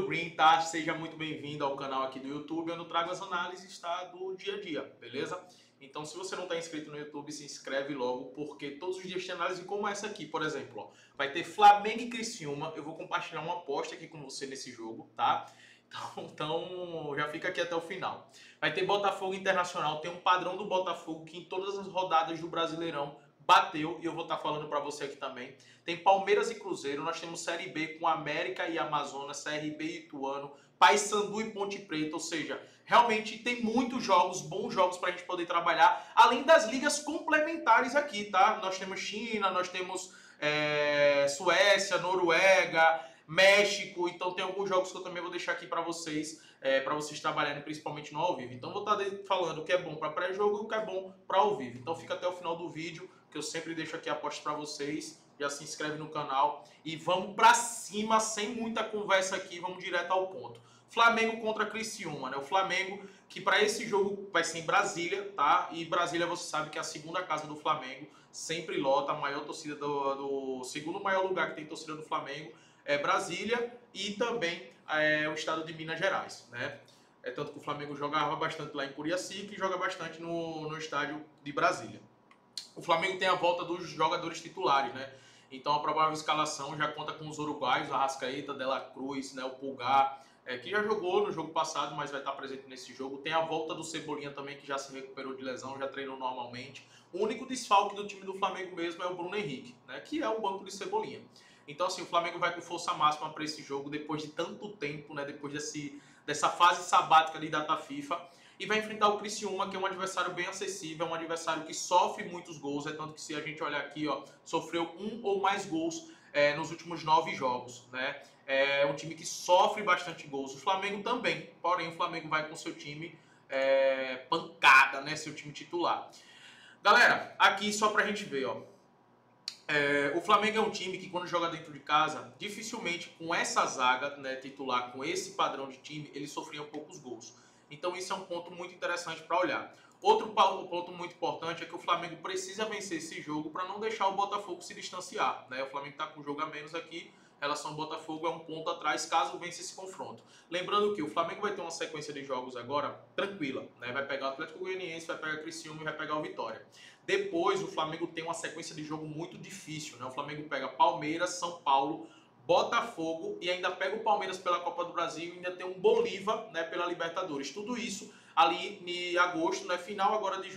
Will Green, tá? Seja muito bem-vindo ao canal aqui do YouTube, onde eu trago as análises, tá, do dia a dia, beleza? Então, se você não está inscrito no YouTube, se inscreve logo, porque todos os dias tem análise como essa aqui, por exemplo, ó. Vai ter Flamengo e Criciúma, eu vou compartilhar uma aposta aqui com você nesse jogo, tá? Então, já fica aqui até o final. Vai ter Botafogo Internacional, tem um padrão do Botafogo que em todas as rodadas do Brasileirão bateu, e eu vou estar falando para você aqui também. Tem Palmeiras e Cruzeiro, nós temos Série B com América e Amazonas, CRB e Ituano, Paysandu e Ponte Preta, ou seja, realmente tem muitos jogos, bons jogos para a gente poder trabalhar, além das ligas complementares aqui, tá? Nós temos China, nós temos Suécia, Noruega, México, então tem alguns jogos que eu também vou deixar aqui para vocês trabalharem, principalmente no ao vivo. Então vou estar falando o que é bom para pré-jogo e o que é bom para ao vivo. Então fica até o final do vídeo, que eu sempre deixo aqui a aposta para vocês. Já se inscreve no canal e vamos para cima, sem muita conversa aqui, vamos direto ao ponto. Flamengo contra Criciúma, né? O Flamengo, que para esse jogo vai ser em Brasília, tá? E Brasília, você sabe que é a segunda casa do Flamengo, sempre lota, a maior torcida do segundo maior lugar que tem torcida do Flamengo é Brasília, e também o estado de Minas Gerais, né? Tanto que o Flamengo jogava bastante lá em Curiacica e joga bastante no estádio de Brasília. O Flamengo tem a volta dos jogadores titulares, né? Então a provável escalação já conta com os uruguaios, Arrascaeta, De La Cruz, né, o Pulgar, que já jogou no jogo passado, mas vai estar presente nesse jogo. Tem a volta do Cebolinha também, que já se recuperou de lesão, já treinou normalmente. O único desfalque do time do Flamengo mesmo é o Bruno Henrique, né, que é o banco de Cebolinha. Então, assim, o Flamengo vai com força máxima para esse jogo, depois de tanto tempo, né, depois dessa fase sabática de data FIFA. E vai enfrentar o Criciúma, que é um adversário bem acessível, é um adversário que sofre muitos gols, tanto que se a gente olhar aqui, ó, sofreu 1 ou mais gols nos últimos 9 jogos, né? É um time que sofre bastante gols. O Flamengo também, porém o Flamengo vai com seu time pancada, né? Seu time titular. Galera, aqui só pra gente ver, ó. O Flamengo é um time que quando joga dentro de casa, dificilmente com essa zaga, né, titular, com esse padrão de time, ele sofria poucos gols. Então isso é um ponto muito interessante para olhar. Outro ponto muito importante é que o Flamengo precisa vencer esse jogo para não deixar o Botafogo se distanciar, né? O Flamengo está com um jogo a menos aqui, em relação ao Botafogo é um ponto atrás caso vença esse confronto. Lembrando que o Flamengo vai ter uma sequência de jogos agora tranquila, né? Vai pegar o Atlético Goianiense, vai pegar o Criciúma e vai pegar o Vitória. Depois o Flamengo tem uma sequência de jogo muito difícil, né? O Flamengo pega Palmeiras, São Paulo, Botafogo e ainda pega o Palmeiras pela Copa do Brasil e ainda tem um Bolívar, né, pela Libertadores. Tudo isso ali em agosto, né, final agora de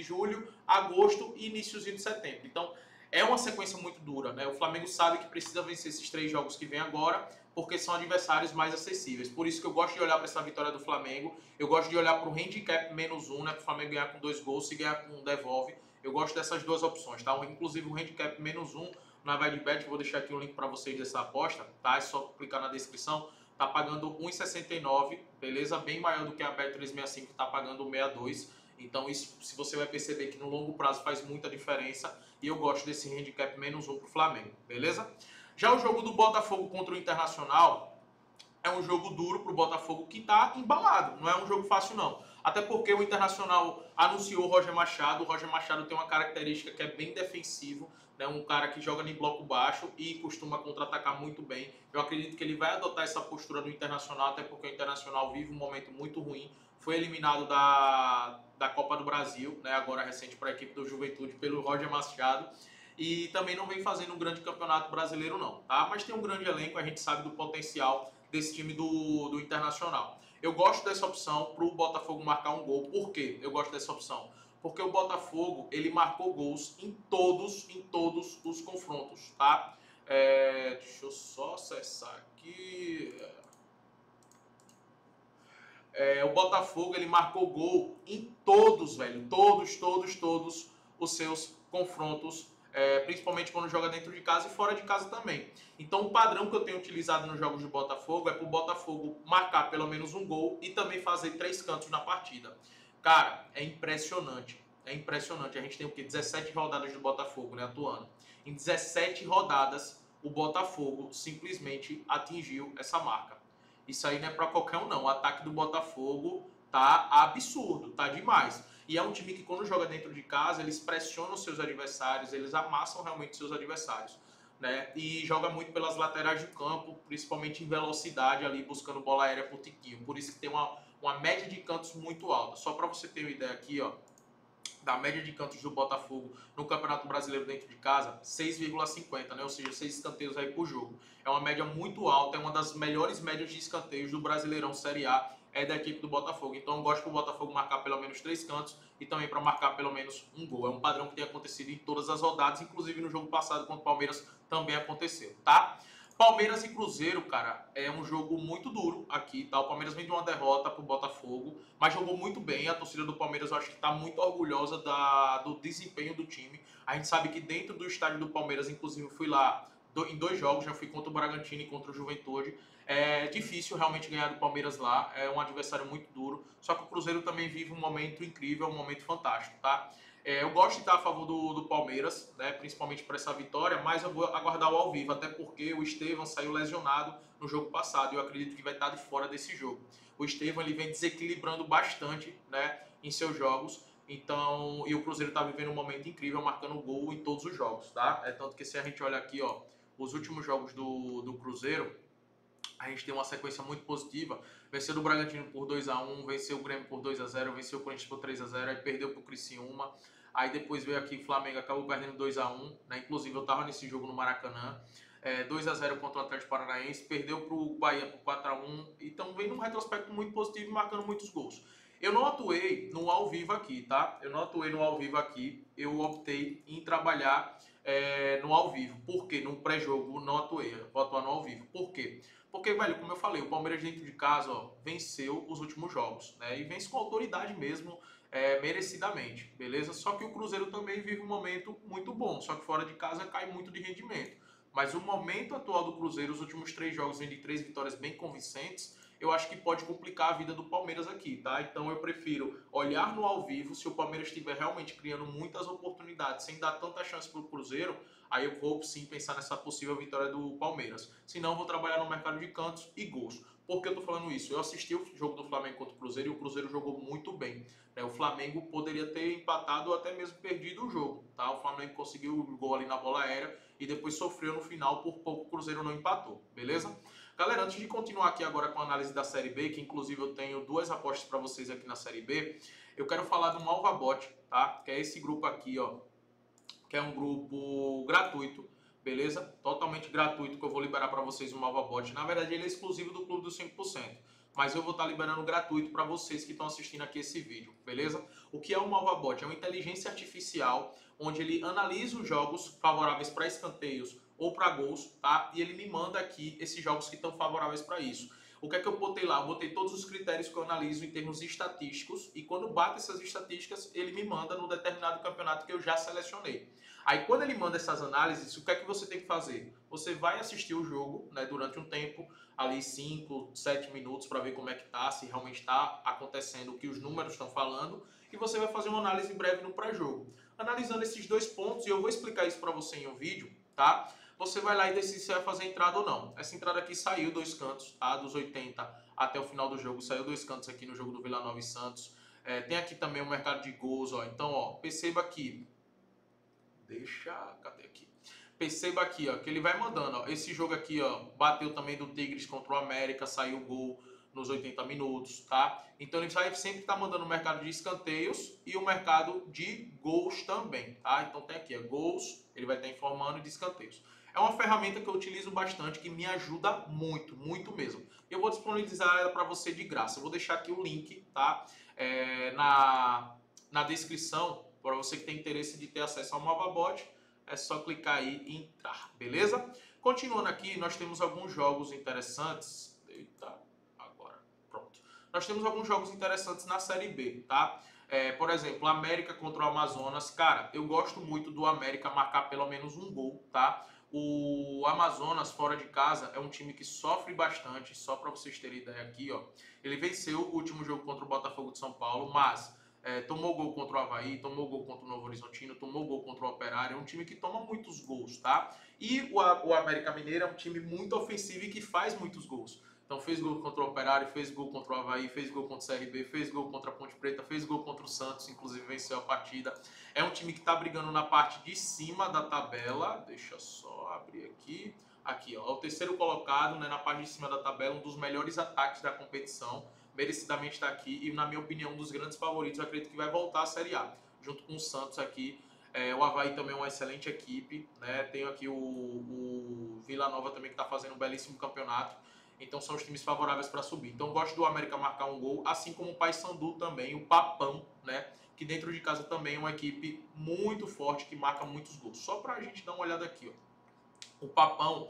julho, agosto e iníciozinho de setembro. Então é uma sequência muito dura, né? O Flamengo sabe que precisa vencer esses 3 jogos que vem agora, porque são adversários mais acessíveis. Por isso que eu gosto de olhar para essa vitória do Flamengo, eu gosto de olhar para o handicap -1, né, para o Flamengo ganhar com 2 gols, se ganhar com 1 devolve. Eu gosto dessas duas opções, tá? Inclusive o handicap -1 na VetBet, vou deixar aqui o link para vocês dessa aposta, tá? É só clicar na descrição. Tá pagando 1,69, beleza? Bem maior do que a Bet365, que tá pagando 1,62. Então isso, se você vai perceber que no longo prazo faz muita diferença, e eu gosto desse handicap -1 pro Flamengo, beleza? Já o jogo do Botafogo contra o Internacional é um jogo duro pro Botafogo que tá embalado, não é um jogo fácil não. Até porque o Internacional anunciou o Roger Machado. O Roger Machado tem uma característica que é bem defensivo, né? Um cara que joga em bloco baixo e costuma contra-atacar muito bem. Eu acredito que ele vai adotar essa postura do Internacional, até porque o Internacional vive um momento muito ruim. Foi eliminado da Copa do Brasil, né? Agora recente para a equipe do Juventude pelo Roger Machado. E também não vem fazendo um grande campeonato brasileiro não, tá? Mas tem um grande elenco, a gente sabe do potencial desse time do Internacional. Eu gosto dessa opção para o Botafogo marcar um gol. Por quê? Eu gosto dessa opção. Porque o Botafogo, ele marcou gols em todos os confrontos, tá? Deixa eu só acessar aqui. O Botafogo, ele marcou gol em todos, velho. Todos os seus confrontos. Principalmente quando joga dentro de casa e fora de casa também. Então o padrão que eu tenho utilizado nos jogos de Botafogo é para o Botafogo marcar pelo menos um gol e também fazer 3 cantos na partida. Cara, é impressionante. É impressionante. A gente tem o quê? 17 rodadas do Botafogo, né, atuando. Em 17 rodadas, o Botafogo simplesmente atingiu essa marca. Isso aí não é para qualquer um, não. O ataque do Botafogo tá absurdo, tá demais. E é um time que quando joga dentro de casa, eles pressionam seus adversários, eles amassam realmente seus adversários. né? E joga muito pelas laterais do campo, principalmente em velocidade ali, buscando bola aérea pro Tiquinho. Por isso que tem uma média de cantos muito alta. Só para você ter uma ideia aqui, ó, da média de cantos do Botafogo no Campeonato Brasileiro dentro de casa, 6,50, né? Ou seja, 6 escanteios aí por jogo. É uma média muito alta, é uma das melhores médias de escanteios do Brasileirão Série A, é da equipe do Botafogo. Então eu gosto para o Botafogo marcar pelo menos 3 cantos e também para marcar pelo menos um gol. É um padrão que tem acontecido em todas as rodadas, inclusive no jogo passado contra o Palmeiras também aconteceu, tá? Palmeiras e Cruzeiro, cara, é um jogo muito duro aqui, tá? O Palmeiras vem de uma derrota pro Botafogo, mas jogou muito bem. A torcida do Palmeiras eu acho que tá muito orgulhosa do desempenho do time. A gente sabe que dentro do estádio do Palmeiras, inclusive, eu fui lá em 2 jogos, já fui contra o Bragantino e contra o Juventude. É difícil realmente ganhar do Palmeiras lá, é um adversário muito duro. Só que o Cruzeiro também vive um momento incrível, um momento fantástico, tá? Eu gosto de estar a favor do Palmeiras, né, principalmente por essa vitória, mas eu vou aguardar o ao vivo, até porque o Estevão saiu lesionado no jogo passado e eu acredito que vai estar de fora desse jogo. O Estevão ele vem desequilibrando bastante, né, em seus jogos, então, e o Cruzeiro está vivendo um momento incrível, marcando gol em todos os jogos, tá? É tanto que se a gente olha aqui, ó, os últimos jogos do Cruzeiro, a gente tem uma sequência muito positiva. Venceu o Bragantino por 2-1, venceu o Grêmio por 2-0, venceu o Corinthians por 3-0, aí perdeu pro Criciúma. Aí depois veio aqui o Flamengo, acabou perdendo 2-1, né? Inclusive eu tava nesse jogo no Maracanã. 2-0 contra o Atlético Paranaense, perdeu pro Bahia por 4-1. Então vem num retrospecto muito positivo e marcando muitos gols. Eu não atuei no ao vivo aqui, tá? Eu não atuei no ao vivo aqui. Eu optei em trabalhar no ao vivo. Por quê? No pré-jogo não atuei. Eu vou atuar no ao vivo. Por quê? Porque, velho, como eu falei, o Palmeiras dentro de casa, ó, venceu os últimos jogos, né? E vence com autoridade mesmo, merecidamente, beleza? Só que o Cruzeiro também vive um momento muito bom, só que fora de casa cai muito de rendimento. Mas o momento atual do Cruzeiro, os últimos 3 jogos, vem de 3 vitórias bem convincentes, eu acho que pode complicar a vida do Palmeiras aqui, tá? Então eu prefiro olhar no ao vivo, se o Palmeiras estiver realmente criando muitas oportunidades, sem dar tanta chance pro Cruzeiro, aí eu vou sim pensar nessa possível vitória do Palmeiras. Se não, vou trabalhar no mercado de cantos e gols. Por que eu tô falando isso? Eu assisti o jogo do Flamengo contra o Cruzeiro e o Cruzeiro jogou muito bem. O Flamengo poderia ter empatado ou até mesmo perdido o jogo, tá? O Flamengo conseguiu o gol ali na bola aérea e depois sofreu no final, por pouco o Cruzeiro não empatou, beleza? Galera, antes de continuar aqui agora com a análise da Série B, que inclusive eu tenho 2 apostas para vocês aqui na Série B, eu quero falar do Malvabot, tá? Que é esse grupo aqui, ó, que é um grupo gratuito, beleza? Totalmente gratuito, que eu vou liberar para vocês o Malvabot. Na verdade, ele é exclusivo do Clube dos 5%, mas eu vou estar liberando gratuito para vocês que estão assistindo aqui esse vídeo, beleza? O que é o Malvabot? É uma inteligência artificial onde ele analisa os jogos favoráveis para escanteios ou para gols, tá? E ele me manda aqui esses jogos que estão favoráveis para isso. O que é que eu botei lá? Eu botei todos os critérios que eu analiso em termos estatísticos e quando bate essas estatísticas, ele me manda no determinado campeonato que eu já selecionei. Aí quando ele manda essas análises, o que é que você tem que fazer? Você vai assistir o jogo, né, durante um tempo, ali 5, 7 minutos para ver como é que tá, se realmente está acontecendo o que os números estão falando, e você vai fazer uma análise breve no pré-jogo. Analisando esses 2 pontos, e eu vou explicar isso para você em um vídeo, tá? Você vai lá e decide se vai fazer entrada ou não. Essa entrada aqui saiu 2 cantos, tá? Dos 80 até o final do jogo, saiu 2 cantos aqui no jogo do Vila Nova e Santos. Tem aqui também o mercado de gols, ó. Então, ó, perceba aqui. Cadê aqui? Perceba aqui, ó, que ele vai mandando, ó. Esse jogo aqui, ó, bateu também do Tigres contra o América, saiu gol nos 80 minutos, tá? Então ele vai sempre estar mandando o mercado de escanteios e o mercado de gols também, tá? Então tem aqui, ó, gols, ele vai estar informando de escanteios. É uma ferramenta que eu utilizo bastante, que me ajuda muito, muito mesmo. Eu vou disponibilizar ela para você de graça. Eu vou deixar aqui o link, tá? Na descrição, para você que tem interesse de ter acesso ao Malvabot, é só clicar aí e entrar, beleza? Continuando aqui, nós temos alguns jogos interessantes. Eita, agora, pronto. Nós temos alguns jogos interessantes na Série B, tá? Por exemplo, América contra o Amazonas. Cara, eu gosto muito do América marcar pelo menos um gol, tá? O Amazonas, fora de casa, é um time que sofre bastante. Só para vocês terem ideia aqui, ó. Ele venceu o último jogo contra o Botafogo de São Paulo, mas tomou gol contra o Avaí, tomou gol contra o Novo Horizontino, tomou gol contra o Operário. É um time que toma muitos gols, tá? E o América Mineiro é um time muito ofensivo e que faz muitos gols. Então fez gol contra o Operário, fez gol contra o Avaí, fez gol contra o CRB, fez gol contra a Ponte Preta, fez gol contra o Santos, inclusive venceu a partida. É um time que está brigando na parte de cima da tabela. Deixa eu só abrir aqui. Aqui, ó, o terceiro colocado, né, na parte de cima da tabela, um dos melhores ataques da competição. Merecidamente está aqui e, na minha opinião, um dos grandes favoritos. Eu acredito que vai voltar à Série A, junto com o Santos aqui. O Avaí também é uma excelente equipe, né? Tenho aqui o Vila Nova também, que está fazendo um belíssimo campeonato. Então são os times favoráveis para subir. Então gosto do América marcar um gol, assim como o Paysandu também, o Papão, né? Que dentro de casa também é uma equipe muito forte, que marca muitos gols. Só para a gente dar uma olhada aqui, ó. O Papão,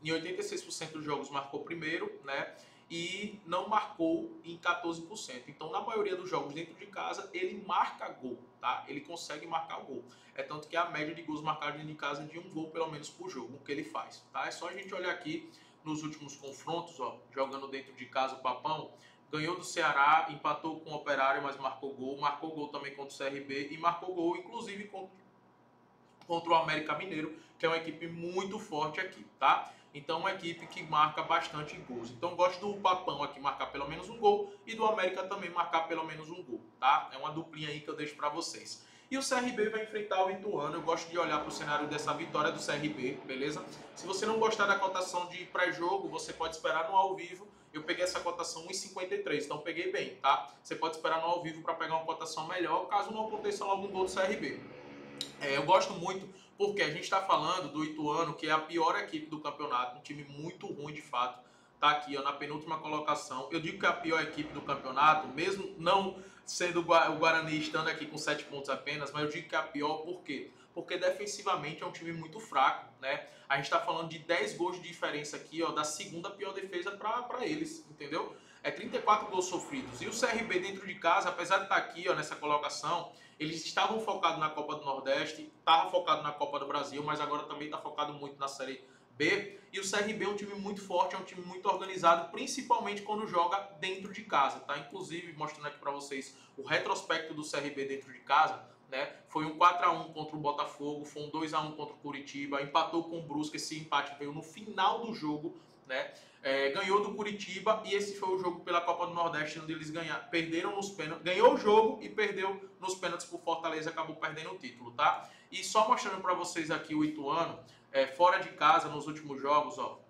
em 86% dos jogos marcou primeiro, né? E não marcou em 14%. Então, na maioria dos jogos dentro de casa, ele marca gol, tá? Ele consegue marcar gol. É tanto que a média de gols marcados dentro de casa é de um gol, pelo menos, por jogo, que ele faz, tá? É só a gente olhar aqui nos últimos confrontos, ó, jogando dentro de casa o Papão, ganhou do Ceará, empatou com o Operário, mas marcou gol também contra o CRB e marcou gol, inclusive, contra o América Mineiro, que é uma equipe muito forte aqui, tá? Então, uma equipe que marca bastante gols. Então, gosto do Papão aqui marcar pelo menos um gol e do América também marcar pelo menos um gol, tá? É uma duplinha aí que eu deixo para vocês. E o CRB vai enfrentar o Ituano. Eu gosto de olhar para o cenário dessa vitória do CRB, beleza? Se você não gostar da cotação de pré-jogo, você pode esperar no ao vivo. Eu peguei essa cotação 1,53, então peguei bem, tá? Você pode esperar no ao vivo para pegar uma cotação melhor, caso não aconteça logo um gol do CRB. Eu gosto muito porque a gente está falando do Ituano, que é a pior equipe do campeonato, um time muito ruim de fato. Tá aqui, ó, na penúltima colocação. Eu digo que é a pior equipe do campeonato, mesmo não sendo o Guarani estando aqui com 7 pontos apenas, mas eu digo que é a pior por quê? Porque defensivamente é um time muito fraco, né? A gente está falando de 10 gols de diferença aqui, ó, da segunda pior defesa para eles, entendeu? É 34 gols sofridos. E o CRB dentro de casa, apesar de estar aqui, ó, nessa colocação, eles estavam focados na Copa do Nordeste, estavam focados na Copa do Brasil, mas agora também está focado muito na Série B. E o CRB é um time muito forte, é um time muito organizado, principalmente quando joga dentro de casa, tá? Inclusive, mostrando aqui para vocês o retrospecto do CRB dentro de casa, né? Foi um 4-1 contra o Botafogo, foi um 2-1 contra o Curitiba, empatou com o Brusque, esse empate veio no final do jogo, né? Ganhou do Curitiba e esse foi o jogo pela Copa do Nordeste onde eles perderam nos pênaltis, ganhou o jogo e perdeu nos pênaltis por Fortaleza, acabou perdendo o título, tá? E só mostrando para vocês aqui o Ituano, fora de casa nos últimos jogos, ó,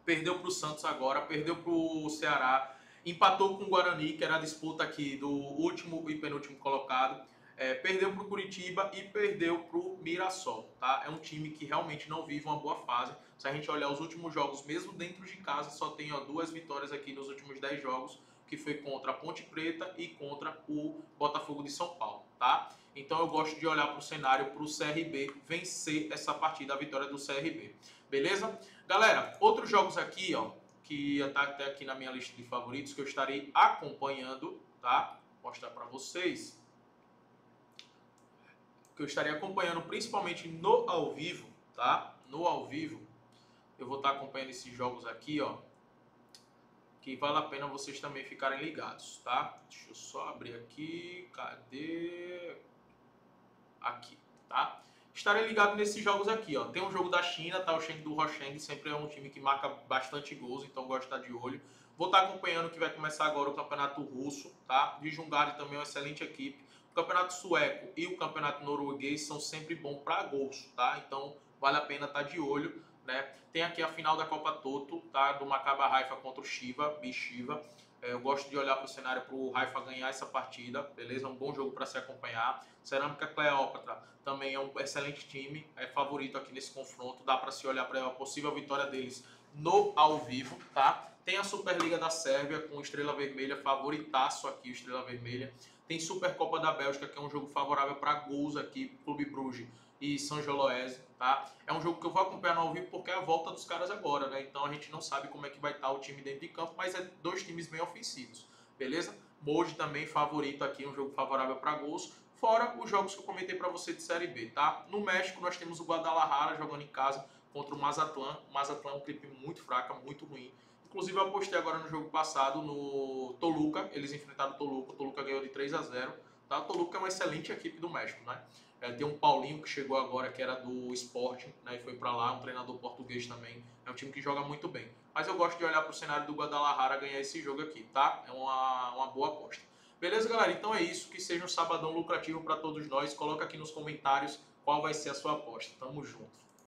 perdeu para o Santos agora, perdeu para o Ceará, empatou com o Guarani, que era a disputa aqui do último e penúltimo colocado, perdeu para o Curitiba e perdeu para o Mirassol, tá? É um time que realmente não vive uma boa fase. Se a gente olhar os últimos jogos, mesmo dentro de casa, só tem, ó, 2 vitórias aqui nos últimos 10 jogos, que foi contra a Ponte Preta e contra o Botafogo de São Paulo, tá? Então eu gosto de olhar para o cenário para o CRB vencer essa partida, a vitória do CRB, beleza? Galera, outros jogos aqui, ó, que está até aqui na minha lista de favoritos, que eu estarei acompanhando, tá? Vou mostrar para vocês. Que eu estarei acompanhando principalmente no ao vivo, tá? No ao vivo, eu vou estar acompanhando esses jogos aqui, ó, que vale a pena vocês também ficarem ligados, tá? Deixa eu só abrir aqui, cadê? Aqui, tá? Estarei ligado nesses jogos aqui, ó. Tem um jogo da China, tá? O Cheng do Rosheng, sempre é um time que marca bastante gols, então gosto de estar de olho. Vou estar acompanhando que vai começar agora o Campeonato Russo, tá? De Jungari também é uma excelente equipe. O Campeonato Sueco e o Campeonato Norueguês são sempre bons para gols, tá? Então vale a pena estar de olho, né? Tem aqui a final da Copa Toto, tá? Do Maccabi Haifa contra o Beersheba. Eu gosto de olhar para o cenário para o Haifa ganhar essa partida, beleza? É um bom jogo para se acompanhar. Cerâmica Cleópatra também é um excelente time, é favorito aqui nesse confronto. Dá para se olhar para a possível vitória deles no ao vivo, tá? Tem a Superliga da Sérvia com Estrela Vermelha, favoritaço aqui, Estrela Vermelha. Tem Supercopa da Bélgica, que é um jogo favorável para gols aqui, Clube Bruges e São Geloese, tá? É um jogo que eu vou acompanhar no ao vivo porque é a volta dos caras agora, né? Então a gente não sabe como é que vai estar o time dentro de campo, mas é 2 times bem ofensivos, beleza? Moji também favorito aqui, um jogo favorável para gols, fora os jogos que eu comentei para você de Série B, tá? No México nós temos o Guadalajara jogando em casa contra o Mazatlán. O Mazatlán é uma equipe muito fraca, muito ruim. Inclusive eu apostei agora no jogo passado no Toluca, eles enfrentaram o Toluca ganhou de 3-0. tá? Toluca é uma excelente equipe do México, né? Tem um Paulinho que chegou agora, que era do Sporting, né? E foi para lá, um treinador português também. É um time que joga muito bem. Mas eu gosto de olhar para o cenário do Guadalajara ganhar esse jogo aqui, tá? É uma boa aposta. Beleza, galera? Então é isso. Que seja um sabadão lucrativo para todos nós. Coloca aqui nos comentários qual vai ser a sua aposta. Tamo junto.